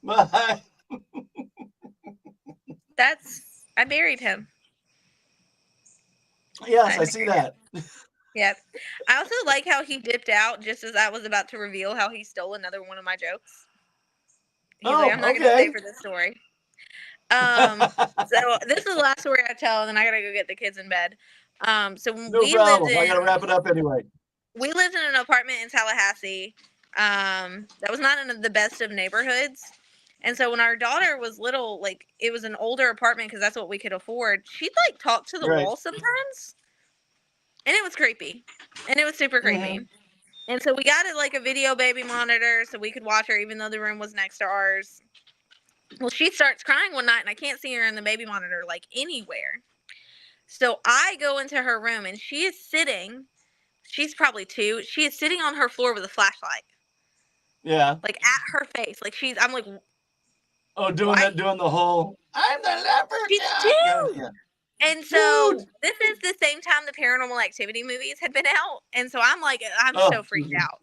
Bye. I buried him. Yes, I see that. Yep. I also like how he dipped out just as I was about to reveal how he stole another one of my jokes. He's like, I'm not going to stay for this story. So this is the last story I tell, and then I got to go get the kids in bed. So no problem. I got to wrap it up anyway. We lived in an apartment in Tallahassee. That was not in the best of neighborhoods. And so when our daughter was little, like it was an older apartment because that's what we could afford. She'd like talk to the wall sometimes. And it was creepy. And it was super creepy. Mm-hmm. And so we got a video baby monitor so we could watch her even though the room was next to ours. Well, she starts crying one night and I can't see her in the baby monitor like anywhere. So I go into her room and she is sitting, she's probably 2. She is sitting on her floor with a flashlight. Yeah. Like at her face. Like I'm like, oh, doing the whole, I'm the leopard. She's 2. Yeah. And so this is the same time the Paranormal Activity movies had been out. And so I'm like, I'm so freaked out.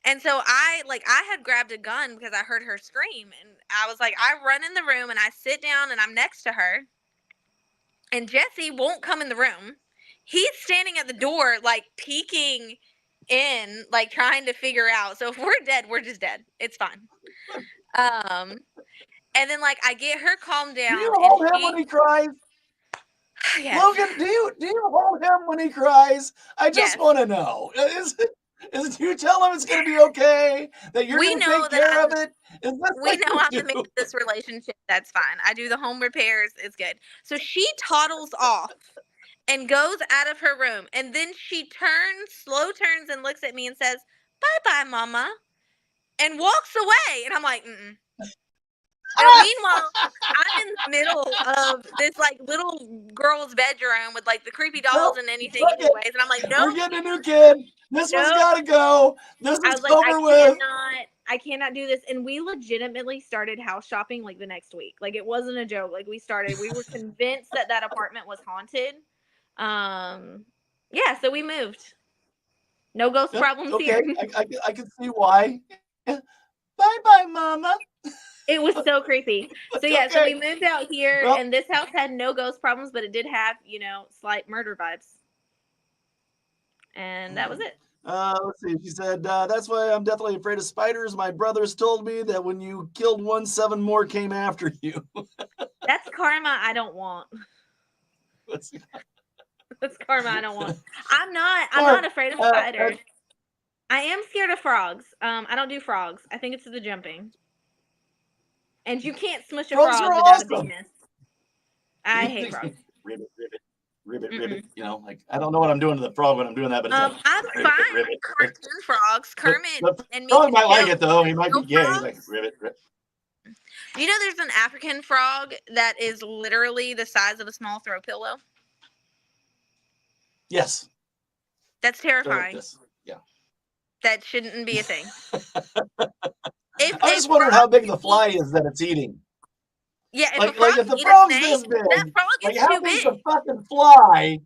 And so I had grabbed a gun because I heard her scream. And I was like, I run in the room and I sit down and I'm next to her. And Jesse won't come in the room. He's standing at the door, like peeking in, like trying to figure out. So if we're dead, we're just dead. It's fine. And then like I get her calmed down. Do you hold him when he cries? Yes. Logan, do you hold him when he cries? I just want to know. Is it you tell him it's going to be okay? That you're going to take care of it? We know I'm the man of this relationship. That's fine. I do the home repairs. It's good. So she toddles off and goes out of her room. And then she slow turns and looks at me and says, "Bye-bye, Mama," and walks away. And I'm like, mm-mm. And meanwhile, I'm in the middle of this like little girl's bedroom with like the creepy dolls and anything anyways. And I'm like, no. We're getting a new kid. This one's got to go. This is over with. I cannot do this. And we legitimately started house shopping like the next week. Like it wasn't a joke. Like we were convinced that apartment was haunted. Yeah, so we moved. No ghost problems here. I can see why. Bye-bye, Mama. It was so creepy. So yeah, so we moved out here, and this house had no ghost problems, but it did have, slight murder vibes. And that was it. Let's see. She said, that's why I'm deathly afraid of spiders. My brothers told me that when you killed one, 7 more came after you. That's karma I don't want. That's karma I don't want. I'm not afraid of spiders. I am scared of frogs. I don't do frogs. I think it's the jumping. And you can't smush a frog without a penis. I hate frogs. ribbit, ribbit. You know, like I don't know what I'm doing to the frog when I'm doing that, but it's like I'm ribbit, fine. ribbit. Cartoon frogs, Kermit The and me. frog might like it though. He might be gay. He's like ribbit, ribbit. You know, there's an African frog that is literally the size of a small throw pillow. Yes. That's terrifying. Like yeah. That shouldn't be a thing. I just wondered how big the fly is that it's eating. Yeah, if if the frog's this big, that frog is how too big's big. the fucking fly?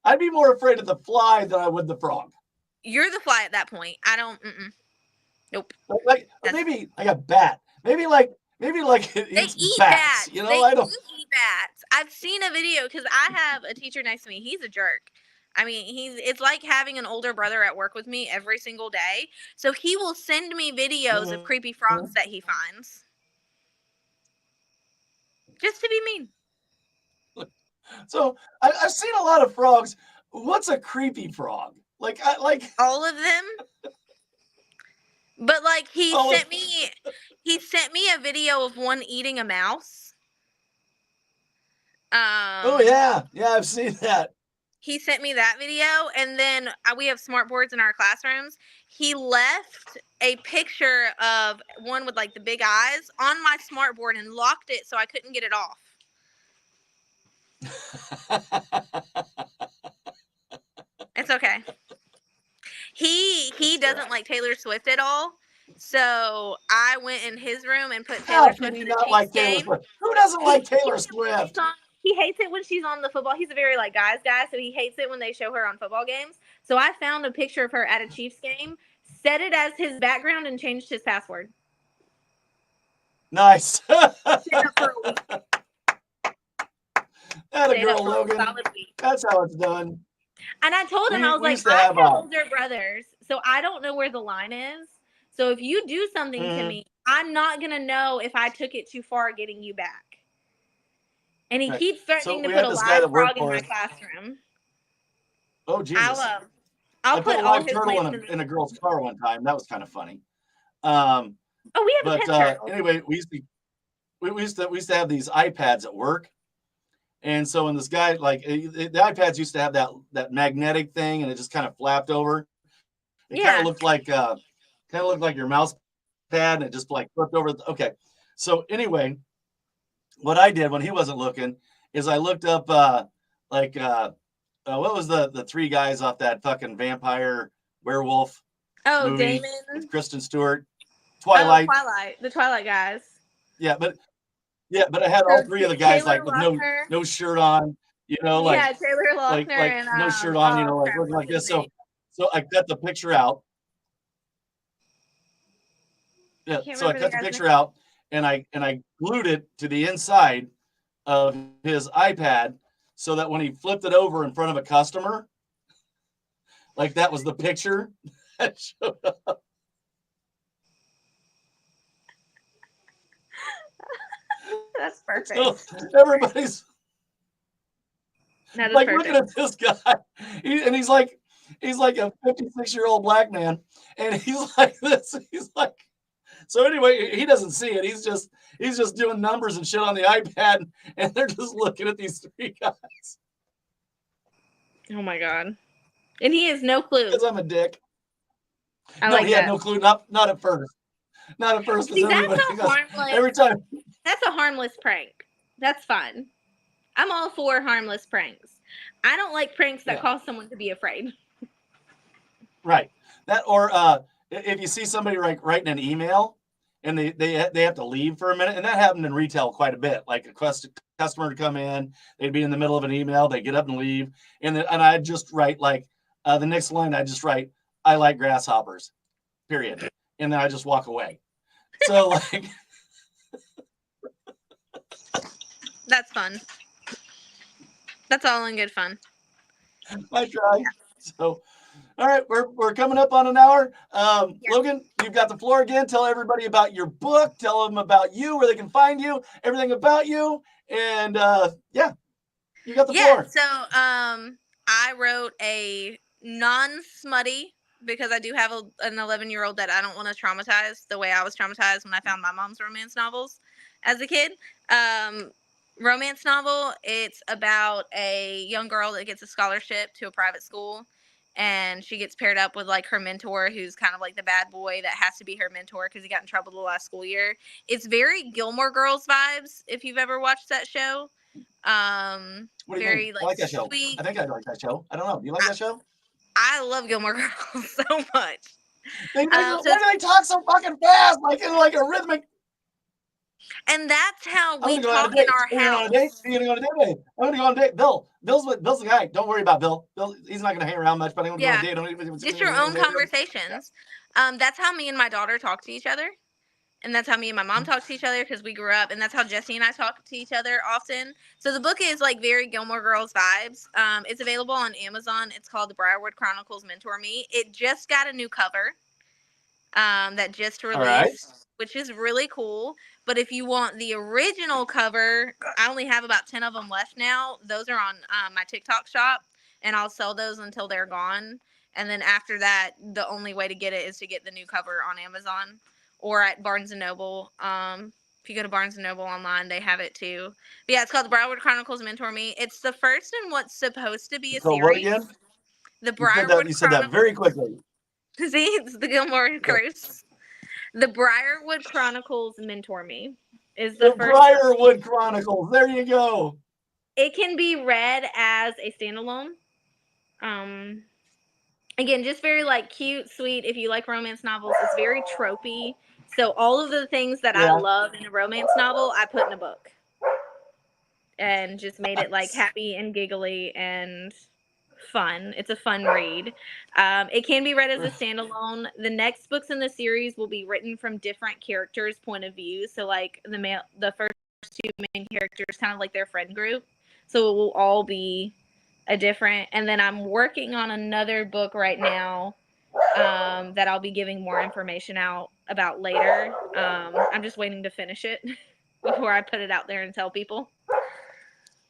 I'd be more afraid of the fly than I would the frog. You're the fly at that point. I don't. Nope. Maybe like a bat. Maybe like it eats eat bats. You know, they do eat bats. I've seen a video because I have a teacher next to me. He's a jerk. I mean, it's like having an older brother at work with me every single day. So he will send me videos of creepy frogs that he finds. Just to be mean. So I've seen a lot of frogs. What's a creepy frog? Like all of them. But like he sent me a video of one eating a mouse. Oh yeah, I've seen that. He sent me that video, and then we have smart boards in our classrooms. He left a picture of one with like the big eyes on my smart board and locked it so I couldn't get it off. It's okay. He doesn't like Taylor Swift at all. So I went in his room and put Taylor Swift in the Chiefs game. Who doesn't like Taylor Swift? He hates it when she's on the football. He's a very like guys guy, so he hates it when they show her on football games. So I found a picture of her at a Chiefs game, set it as his background, and changed his password. Nice. That a girl, Logan. That's how it's done. And I told him, I was like, I have older brothers, so I don't know where the line is. So if you do something to me, I'm not going to know if I took it too far getting you back. And he keeps threatening to put a live frog in my classroom. Oh, Jesus. I'll put a live turtle in a girl's car one time. That was kind of funny. We have a pet turtle. Anyway, we used to have these iPads at work. And so when this guy, like the iPads used to have that magnetic thing and it just kind of flapped over. It kind of looked like your mouse pad and it just like flipped over. Okay. So anyway, what I did when he wasn't looking is I looked up what was the three guys off that fucking vampire werewolf movie Damon with Kristen Stewart, Twilight. The Twilight guys. Yeah, but I had all three of the guys Taylor like with no shirt on, you know, like Taylor Lautner like and no shirt on, you know, like looking like this. So I cut the picture out. Yeah, so I cut the picture out and I glued it to the inside of his iPad so that when he flipped it over in front of a customer, like that was the picture that showed up. That's perfect. So everybody's like looking at this guy, he's like a 56-year-old black man, and he's like this. He's like, so anyway, he doesn't see it. He's just doing numbers and shit on the iPad, and they're just looking at these three guys. Oh my god! And he has no clue. Because I'm a dick. He had no clue. Not at first. Not at first. See, every time. That's a harmless prank. That's fun. I'm all for harmless pranks. I don't like pranks that cause someone to be afraid. Right. That or if you see somebody writing an email and they have to leave for a minute, and that happened in retail quite a bit. Like a customer to come in, they'd be in the middle of an email, they get up and leave, and I'd just write like the next line. I just write, "I like grasshoppers," period, and then I just walk away. So like. That's fun. That's all in good fun. I try. Yeah. So, all right, we're coming up on an hour. Logan, you've got the floor again. Tell everybody about your book. Tell them about you, where they can find you, everything about you, and you got the floor. So, I wrote a non-smutty because I do have an 11-year-old that I don't want to traumatize the way I was traumatized when I found my mom's romance novels as a kid. romance novel. It's about a young girl that gets a scholarship to a private school, and she gets paired up with like her mentor, who's kind of like the bad boy that has to be her mentor because he got in trouble the last school year. It's very Gilmore Girls vibes if you've ever watched that show. What do you Very mean? like I like that show. sweet. I think I like that show. I don't know. Do you like that show? I love Gilmore Girls so much. Why do they talk so fucking fast, like in like a rhythmic? And that's how we I'm gonna go talk on a date. in our You're house. on a date. You're gonna go on a date, babe. I'm gonna go on a date. Bill's the guy. Don't worry about Bill. Bill, he's not gonna hang around much, but I'm gonna go on a date. Just your own conversations. That's how me and my daughter talk to each other. And that's how me and my mom talk to each other because we grew up. And that's how Jesse and I talk to each other often. So the book is like very Gilmore Girls vibes. It's available on Amazon. It's called The Briarwood Chronicles Mentor Me. It just got a new cover that just released, which is really cool. But if you want the original cover, I only have about 10 of them left now. Those are on my TikTok shop, and I'll sell those until they're gone. And then after that, the only way to get it is to get the new cover on Amazon or at Barnes & Noble. If you go to Barnes & Noble online, they have it too. But yeah, it's called The Briarwood Chronicles Mentor Me. It's the first in what's supposed to be a series. What again? The Briarwood You said that very quickly. See, it's the Gilmore Girls. The Briarwood Chronicles Mentor Me is the first. Briarwood Chronicles. There you go. It can be read as a standalone. Again, just very like cute, sweet. If you like romance novels, it's very tropey. So all of the things that I love in a romance novel, I put in a book, and just made it like happy and giggly and fun. It's a fun read. It can be read as a standalone. The next books in the series will be written from different characters' point of view. So like the first two main characters, kind of like their friend group. So it will all be a different. And then I'm working on another book right now that I'll be giving more information out about later. I'm just waiting to finish it before I put it out there and tell people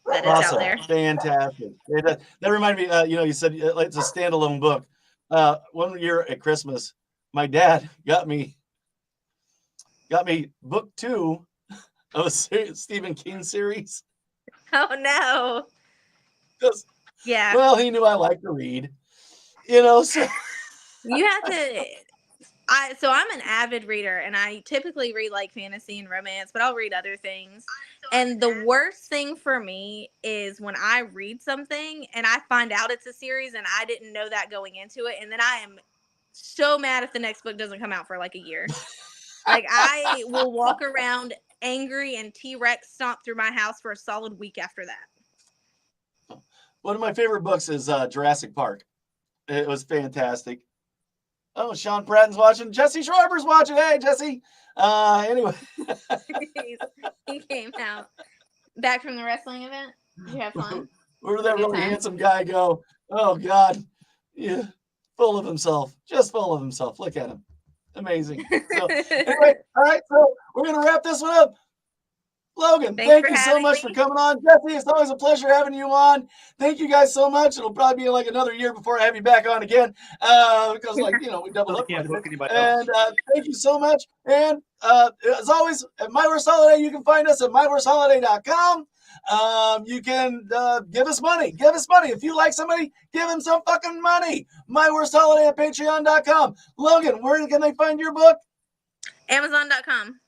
that it's out there. Fantastic. That reminded me, you said it's a standalone book. One year at Christmas, my dad got me book 2 of a Stephen King series. Oh no. Yeah. Well, he knew I like to read. So you have to so I'm an avid reader, and I typically read like fantasy and romance, but I'll read other things. And the worst thing for me is when I read something and I find out it's a series and I didn't know that going into it, and then I am so mad if the next book doesn't come out for like a year. Like I will walk around angry and T-Rex stomp through my house for a solid week after that. One of my favorite books is Jurassic Park. It was fantastic. Oh, Sean Pratton's watching. Jesse Schreiber's watching. Hey, Jesse. Anyway. He came out back from the wrestling event. Did you have fun? Where did that really handsome guy go? Oh, God. Yeah. Full of himself. Just full of himself. Look at him. Amazing. So, anyway, all right. So we're going to wrap this one up. Logan, thank you so much for coming on. Jesse, it's always a pleasure having you on. Thank you guys so much. It'll probably be like another year before I have you back on again because, we doubled up. And thank you so much. And as always, at My Worst Holiday, you can find us at myworstholiday.com. You can give us money. Give us money. If you like somebody, give them some fucking money. My Worst Holiday at patreon.com. Logan, where can they find your book? Amazon.com.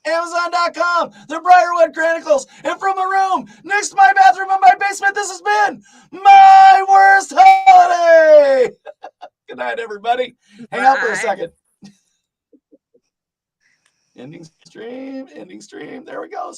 Amazon.com, The Briarwood Chronicles, and from a room next to my bathroom in my basement, this has been My Worst Holiday. Good night, everybody. Hang out for a second. Ending stream. There it goes.